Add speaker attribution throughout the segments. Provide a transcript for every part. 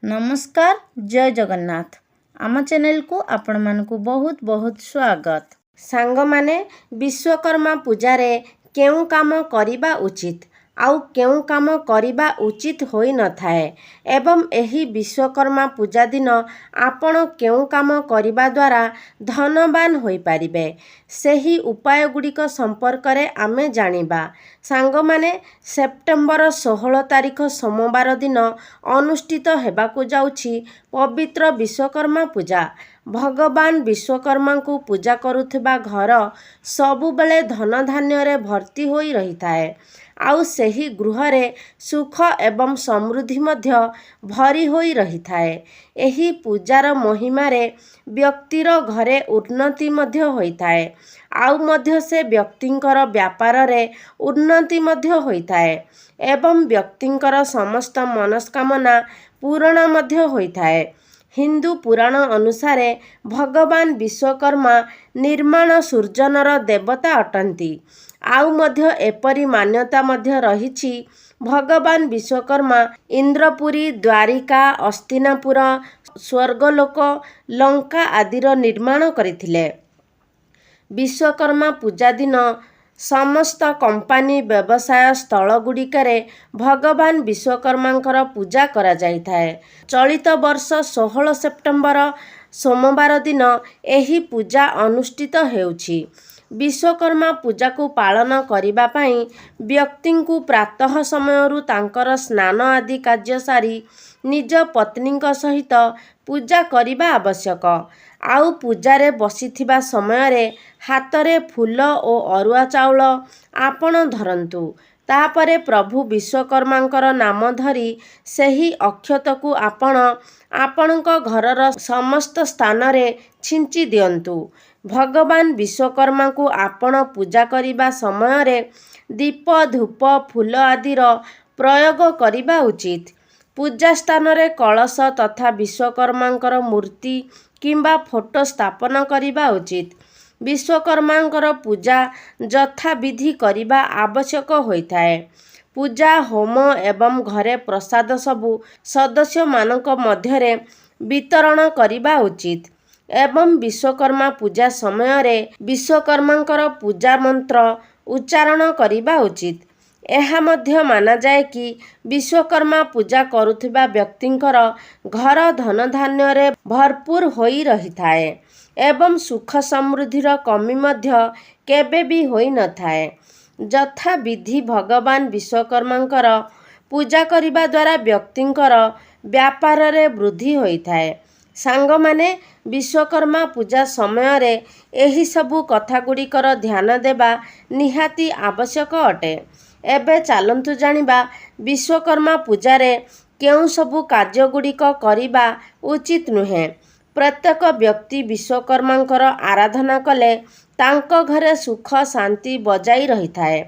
Speaker 1: नमस्कार जय जगन्नाथ आम चैनल को आपण मानकु बहुत बहुत स्वागत। सांग माने विश्वकर्मा पूजा रे केउ काम करिबा उचित आउ केउ काम करिबा उचित होई न थाए एवं एही विश्वकर्मा पूजा दिन आपण केउ काम करिबा द्वारा धनवान होई पारिबे सेही उपाय गुड़िक संपर्क रे आमे जानिबा। सांग माने सेप्टेम्बर 16 तारिख सोमवार दिन अनुष्ठित हेबाकु जाउछि पवित्र विश्वकर्मा पूजा। भगवान विश्वकर्मा को पूजा करुथिबा घर सबु बेले धन धान्य रे भर्ती होई रही थाए आउ सेही गृह रे सुख एवं समृद्धि मध्य भरी होई रही थाए। एही पूजार महिमा रे व्यक्तिर घरे उन्नति मध्य होई थाए आउ मध्य से व्यक्तिंकर व्यापार रे उन्नति मध्य होई थाए एवं व्यक्तिंकर समस्त मनस्कामना पूर्ण मध्य होई थाए। हिंदू पुराण अनुसार भगवान विश्वकर्मा निर्माण सृजनर देवता अटंती आउ मध्य एपरी मान्यता मध्य रहिछि भगवान विश्वकर्मा इंद्रपुरी द्वारिका अस्तिनापुर स्वर्गलोक लंका आदिर निर्माण करथिले। विश्वकर्मा पूजा दिन समस्त कंपानी व्यवसाय स्थल गुड़िकरे भगवान विश्वकर्मांकर पूजा करा जाई थाए। चलित वर्ष 16 सेप्टेम्बर सोमवार दिन एही पूजा अनुष्ठित हेउछि। विश्वकर्मा पूजा को पालन करिबा पई व्यक्ति को प्रातः समयरु तांकर स्नान आदि कार्य सारी निज पत्नी सहित पूजा करिबा आवश्यक आउ पूजारे बसिथिबा समय रे हातरे फूल ओ अरुआ चाउल आपण धरंतु तापरे प्रभु विश्वकर्मांकर नाम धरी सेही अक्षत को आपणक घरर समस्त स्थान रे छिंची दियंतु। भगवान विश्वकर्मा को आपण पूजा करिबा समय रे दीप धूप फूल आदिर प्रयोग करिबा उचित। पूजा स्थान रे कलश तथा विश्वकर्मांकर मूर्ति किंबा फोटो स्थापन करिबा उचित। विश्वकर्मांकर पूजा यथा विधि करिबा आवश्यक होइथाए। पूजा होम एवं घरे प्रसाद सबु सदस्य मानक मध्यरे वितरण करिबा उचित एवं विश्वकर्मा पूजा समय रे विश्वकर्मांकर पूजा मंत्र उच्चारण करिबा उचित। एहा मध्य माना जाए कि विश्वकर्मा पूजा करुथिबा व्यक्तिंकर घर धन धान्य रे भरपूर होई रही थाए एवं सुख समृद्धिर कमी मध्य केबे भी होई न थाए। यथा विधि भगवान विश्वकर्मांकर पूजा करिबा द्वारा व्यक्तिंकर व्यापार रे वृद्धि होई थाए। सांग माने विश्वकर्मा पूजा समय रे एही सबु कथा गुड़िकर ध्यान देबा निहाती आवश्यक अटे। एबे चालंतु जानिबा विश्वकर्मा पूजा रे केउ सबु कार्य गुड़िक करिबा उचित नुहे। प्रत्येक व्यक्ति विश्वकर्मांकर आराधना कले तांको घरे सुख शांति बजाई रही थाए।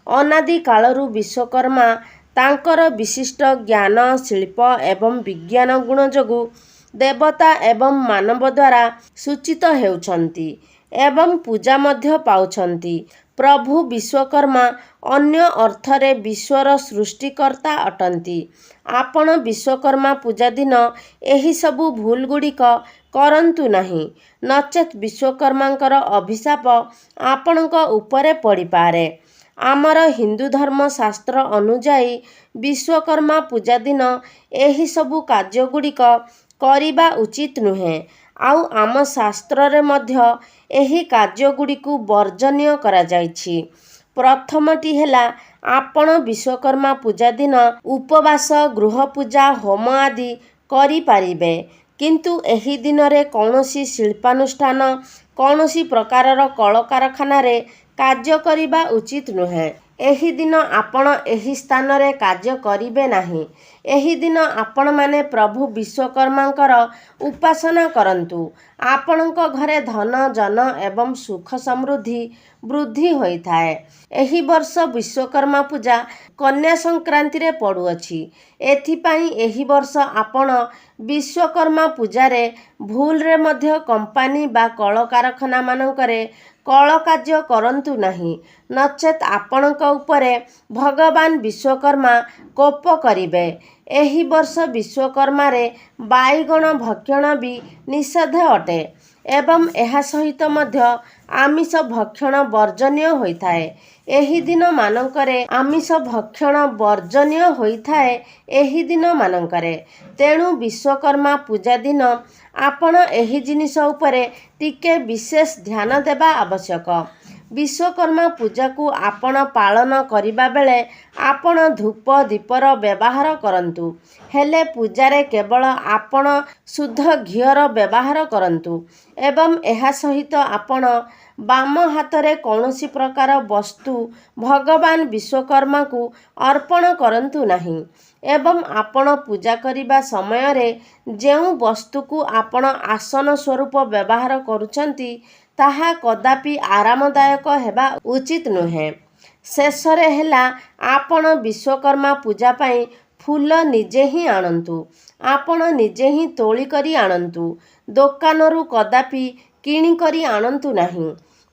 Speaker 1: अनादि कालरु विश्वकर्मा तांकर विशिष्ट ज्ञान शिल्प एवं विज्ञान गुण जोगु देवता एवं मानव द्वारा सूचित हेउछंती एवं पूजा मध्य पाउछंती। प्रभु विश्वकर्मा अन्य अर्थरे विश्वर सृष्टिकर्ता अटंती। आपण विश्वकर्मा पूजा दिन एही सबु भूल गुड़िक करंतु नहीं नचेत विश्वकर्मांकर अभिशाप आपणक उपरे पड़ी पारे। आमर हिंदू धर्म शास्त्र अनुजाई विश्वकर्मा पूजा दिन एही सबु कार्य गुड़िक करिबा उचित नुहे आउ आम शास्त्र रे मध्य एही कार्य गुड़िकु वर्जनीय करा जाइछि। प्रथमटी हेला आपण विश्वकर्मा पूजा दिन उपवास गृह पूजा होम आदि करि पारिबे किंतु एही दिन रे कौनसी शिल्पानुष्ठान कौनसी प्रकारर कल कारखाना रे कार्य करिबा उचित नुहे। एही दिन आपण एही स्थान रे कार्य करिबे नाही। एही दिन आपण माने प्रभु विश्वकर्मांकर उपासना करंतु। आपणक घरे धन जन एवं सुख समृद्धि वृद्धि होई थाए। एही वर्ष विश्वकर्मा पूजा कन्या संक्रांति रे पड़ुअछि। एथिपाई एही वर्ष आपण विश्वकर्मा पूजा रे भूल रे मध्य कंपानी बा कल कारखाना मानकरे कल कार्य करंतु नहीं नचेत आपणक उपरे भगवान विश्वकर्मा कोप करिबे ଏହି ବର୍ଷ ବିଶ୍ୱକର୍ମାରେ ବାଇଗଣ ଭକ୍ଷଣ ବି ନିଷେଧ ଅଟେ ଏବଂ ଏହା ସହିତ ମଧ୍ୟ ଆମିଷ ଭକ୍ଷଣ ବର୍ଜନୀୟ ହୋଇଥାଏ। ଏହି ଦିନମାନଙ୍କରେ ଆମିଷ ଭକ୍ଷଣ ବର୍ଜନୀୟ ହୋଇଥାଏ। ଏହି ଦିନମାନଙ୍କରେ ତେଣୁ ବିଶ୍ୱକର୍ମା ପୂଜା ଦିନ ଆପଣ ଏହି ଜିନିଷ ଉପରେ ଟିକେ ବିଶେଷ ଧ୍ୟାନ ଦେବା ଆବଶ୍ୟକ। ବିଶ୍ୱକର୍ମା ପୂଜାକୁ ଆପଣ ପାଳନ କରିବା ବେଳେ ଆପଣ ଧୂପ ଦୀପର ବ୍ୟବହାର କରନ୍ତୁ, ହେଲେ ପୂଜାରେ କେବଳ ଆପଣ ଶୁଦ୍ଧ ଘିଅର ବ୍ୟବହାର କରନ୍ତୁ ଏବଂ ଏହା ସହିତ ଆପଣ ବାମ ହାତରେ କୌଣସି ପ୍ରକାର ବସ୍ତୁ ଭଗବାନ ବିଶ୍ୱକର୍ମାକୁ ଅର୍ପଣ କରନ୍ତୁ ନାହିଁ ଏବଂ ଆପଣ ପୂଜା କରିବା ସମୟରେ ଯେଉଁ ବସ୍ତୁକୁ ଆପଣ ଆସନ ସ୍ୱରୂପ ବ୍ୟବହାର କରୁଛନ୍ତି ତାହା କଦାପି ଆରାମଦାୟକ ହେବା ଉଚିତ ନୁହେଁ। ଶେଷରେ ହେଲା ଆପଣ ବିଶ୍ୱକର୍ମା ପୂଜା ପାଇଁ ଫୁଲ ନିଜେ ହିଁ ଆଣନ୍ତୁ। ଆପଣ ନିଜେ ହିଁ ତୋଳି କରି ଆଣନ୍ତୁ। ଦୋକାନରୁ କଦାପି କିଣିକରି ଆଣନ୍ତୁ ନାହିଁ।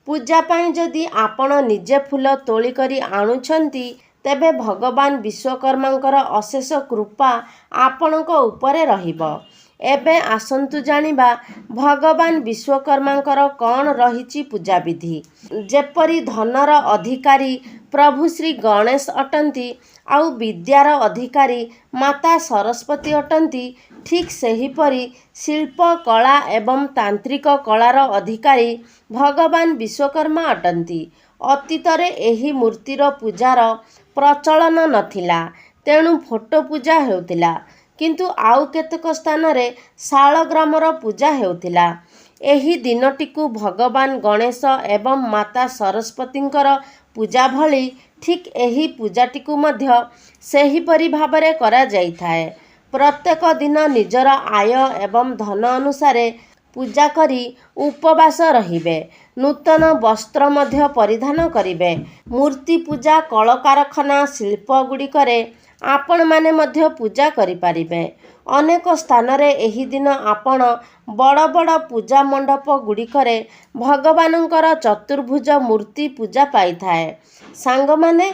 Speaker 1: ପୂଜା ପାଇଁ ଯଦି ଆପଣ ନିଜେ ଫୁଲ ତୋଳି କରି ଆଣୁଛନ୍ତି ତେବେ ଭଗବାନ ବିଶ୍ୱକର୍ମାଙ୍କର ଅଶେଷ କୃପା ଆପଣଙ୍କ ଉପରେ ରହିବ। ଏବେ ଆସନ୍ତୁ ଜାଣିବା ଭଗବାନ ବିଶ୍ୱକର୍ମାଙ୍କର କ'ଣ ରହିଛି ପୂଜାବିଧି। ଯେପରି ଧନର ଅଧିକାରୀ ପ୍ରଭୁ ଶ୍ରୀ ଗଣେଶ ଅଟନ୍ତି ଆଉ ବିଦ୍ୟାର ଅଧିକାରୀ ମାତା ସରସ୍ୱତୀ ଅଟନ୍ତି, ଠିକ୍ ସେହିପରି ଶିଳ୍ପ କଳା ଏବଂ ତାନ୍ତ୍ରିକ କଳାର ଅଧିକାରୀ ଭଗବାନ ବିଶ୍ୱକର୍ମା ଅଟନ୍ତି। ଅତୀତରେ ଏହି ମୂର୍ତ୍ତିର ପୂଜାର ପ୍ରଚଳନ ନଥିଲା, ତେଣୁ ଫଟୋ ପୂଜା ହେଉଥିଲା, କିନ୍ତୁ ଆଉ କେତେକ ସ୍ଥାନରେ ଶାଳଗ୍ରାମର ପୂଜା ହେଉଥିଲା। ଏହି ଦିନଟିକୁ ଭଗବାନ ଗଣେଶ ଏବଂ ମାତା ସରସ୍ୱତୀଙ୍କର ପୂଜା ଭଳି ଠିକ୍ ଏହି ପୂଜାଟିକୁ ମଧ୍ୟ ସେହିପରି ଭାବରେ କରାଯାଇଥାଏ। ପ୍ରତ୍ୟେକ ଦିନ ନିଜର ଆୟ ଏବଂ ଧନ ଅନୁସାରେ ପୂଜା କରି ଉପବାସ ରହିବେ। ନୂତନ ବସ୍ତ୍ର ମଧ୍ୟ ପରିଧାନ କରିବେ। ମୂର୍ତ୍ତି ପୂଜା କଳକାରଖାନା ଶିଳ୍ପଗୁଡ଼ିକରେ ଆପଣମାନେ ମଧ୍ୟ ପୂଜା କରିପାରିବେ। ଅନେକ ସ୍ଥାନରେ ଏହି ଦିନ ଆପଣ ବଡ଼ ବଡ଼ ପୂଜା ମଣ୍ଡପ ଗୁଡ଼ିକରେ ଭଗବାନଙ୍କର ଚତୁର୍ଭୁଜ ମୂର୍ତ୍ତି ପୂଜା ପାଇଥାଏ। ସାଙ୍ଗମାନେ,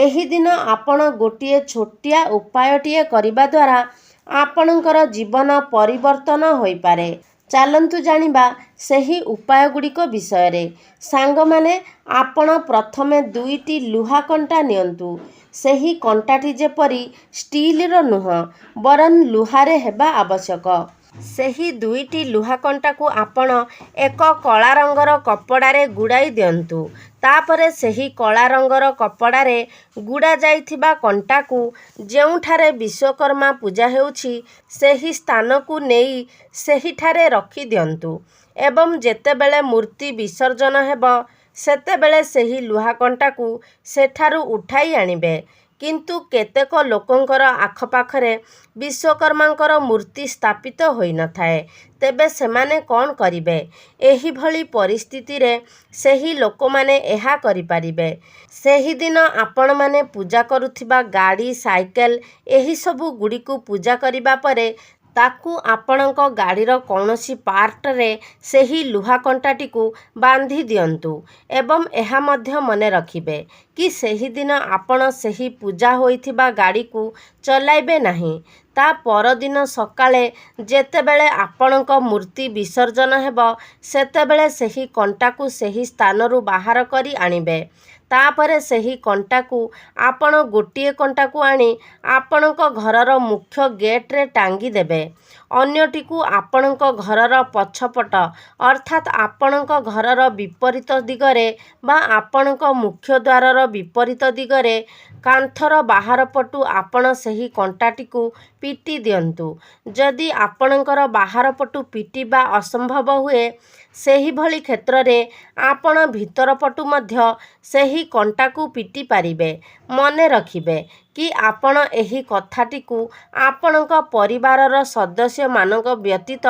Speaker 1: ଏହି ଦିନ ଆପଣ ଗୋଟିଏ ଛୋଟିଆ ଉପାୟଟିଏ କରିବା ଦ୍ୱାରା ଆପଣଙ୍କର ଜୀବନ ପରିବର୍ତ୍ତନ ହୋଇପାରେ। ଚାଲନ୍ତୁ ଜାଣିବା ସେହି ଉପାୟଗୁଡ଼ିକ ବିଷୟରେ। ସାଙ୍ଗମାନେ, ଆପଣ ପ୍ରଥମେ 2ଟି ଲୁହା କଣ୍ଟା ନିଅନ୍ତୁ। ସେହି କଣ୍ଟାଟି ଯେପରି ଷ୍ଟିଲର ନୁହେଁ ବରଂ ଲୁହାରେ ହେବା ଆବଶ୍ୟକ। ସେହି 2ଟି ଲୁହା କଣ୍ଟାକୁ ଆପଣ ଏକ କଳା ରଙ୍ଗର କପଡ଼ାରେ ଗୁଡ଼ାଇ ଦିଅନ୍ତୁ। ତାପରେ ସେହି କଳା ରଙ୍ଗର କପଡ଼ାରେ ଗୁଡ଼ା ଯାଇଥିବା କଣ୍ଟାକୁ ଯେଉଁଠାରେ ବିଶ୍ୱକର୍ମା ପୂଜା ହେଉଛି ସେହି ସ୍ଥାନକୁ ନେଇ ସେହିଠାରେ ରଖିଦିଅନ୍ତୁ ଏବଂ ଯେତେବେଳେ ମୂର୍ତ୍ତି ବିସର୍ଜନ ହେବ ସେତେବେଳେ ସେହି ଲୁହା କଣ୍ଟାକୁ ସେଠାରୁ ଉଠାଇ ଆଣିବେ। କିନ୍ତୁ କେତେକ ଲୋକଙ୍କର ଆଖପାଖରେ ବିଶ୍ୱକର୍ମାଙ୍କର ମୂର୍ତ୍ତି ସ୍ଥାପିତ ହୋଇନଥାଏ। ତେବେ ସେମାନେ କ'ଣ କରିବେ? ଏହିଭଳି ପରିସ୍ଥିତିରେ ସେହି ଲୋକମାନେ ଏହା କରିପାରିବେ। ସେହିଦିନ ଆପଣମାନେ ପୂଜା କରୁଥିବା ଗାଡ଼ି, ସାଇକେଲ ଏହିସବୁ ଗୁଡ଼ିକୁ ପୂଜା କରିବା ପରେ ତାକୁ ଆପଣଙ୍କ ଗାଡ଼ିର କୌଣସି ପାର୍ଟରେ ସେହି ଲୁହା କଣ୍ଟାଟିକୁ ବାନ୍ଧି ଦିଅନ୍ତୁ ଏବଂ ଏହା ମଧ୍ୟ ମନେ ରଖିବେ କି ସେହିଦିନ ଆପଣ ସେହି ପୂଜା ହୋଇଥିବା ଗାଡ଼ିକୁ ଚଲାଇବେ ନାହିଁ। ତା ପରଦିନ ସକାଳେ ଯେତେବେଳେ ଆପଣଙ୍କ ମୂର୍ତ୍ତି ବିସର୍ଜନ ହେବ ସେତେବେଳେ ସେହି କଣ୍ଟାକୁ ସେହି ସ୍ଥାନରୁ ବାହାର କରି ଆଣିବେ। ତାପରେ ସେହି କଣ୍ଟାକୁ ଆପଣ ଗୋଟିଏ କଣ୍ଟାକୁ ଆଣି ଆପଣଙ୍କ ଘରର ମୁଖ୍ୟ ଗେଟ୍ରେ ଟାଙ୍ଗି ଦେବେ। ଅନ୍ୟଟିକୁ ଆପଣଙ୍କ ଘରର ପଛପଟ ଅର୍ଥାତ୍ ଆପଣଙ୍କ ଘରର ବିପରୀତ ଦିଗରେ ବା ଆପଣଙ୍କ ମୁଖ୍ୟ ଦ୍ୱାରର ବିପରୀତ ଦିଗରେ କାନ୍ଥର ବାହାର ପଟୁ ଆପଣ ସେହି କଣ୍ଟାଟିକୁ ପିଟି ଦିଅନ୍ତୁ। ଯଦି ଆପଣଙ୍କର ବାହାର ପଟୁ ପିଟିବା ଅସମ୍ଭବ ହୁଏ ସେହିଭଳି କ୍ଷେତ୍ରରେ ଆପଣ ଭିତର ପଟୁ ମଧ୍ୟ ସେହି କଣ୍ଟାକୁ ପିଟି ପାରିବେ। ମନେ ରଖିବେ କି ଆପଣ ଏହି କଥାଟିକୁ ଆପଣଙ୍କ ପରିବାରର ସଦସ୍ୟମାନଙ୍କ ବ୍ୟତୀତ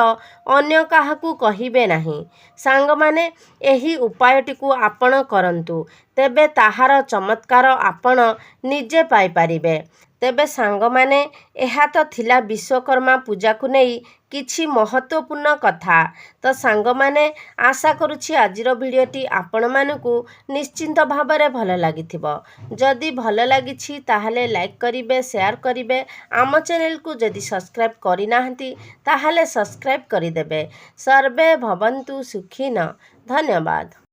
Speaker 1: ଅନ୍ୟ କାହାକୁ କହିବେ ନାହିଁ। ସାଙ୍ଗମାନେ, ଏହି ଉପାୟଟିକୁ ଆପଣ କରନ୍ତୁ। ତେବେ ତାହାର ଚମତ୍କାର ଆପଣ ନିଜେ ପାଇପାରିବେ। ତେବେ ସାଙ୍ଗମାନେ, ଏହା ତ ଥିଲା ବିଶ୍ୱକର୍ମା ପୂଜାକୁ ନେଇ କିଛି ମହତ୍ତ୍ୱପୂର୍ଣ୍ଣ କଥା। ତ ସାଙ୍ଗମାନେ, ଆଶା କରୁଛି ଆଜିର ଭିଡ଼ିଓଟି ଆପଣମାନଙ୍କୁ ନିଶ୍ଚିନ୍ତ ଭାବରେ ଭଲ ଲାଗିଥିବ। ଯଦି ଭଲ ଲାଗିଛି ତାହେଲେ ଲାଇକ୍ କରିବେ, ସେୟାର କରିବେ। ଆମ ଚ୍ୟାନେଲକୁ ଯଦି ସବସ୍କ୍ରାଇବ୍ କରିନାହାନ୍ତି ତାହେଲେ ସବସ୍କ୍ରାଇବ୍ କରିଦେବେ। ସର୍ବେ ଭବନ୍ତୁ ସୁଖିନଃ। ଧନ୍ୟବାଦ।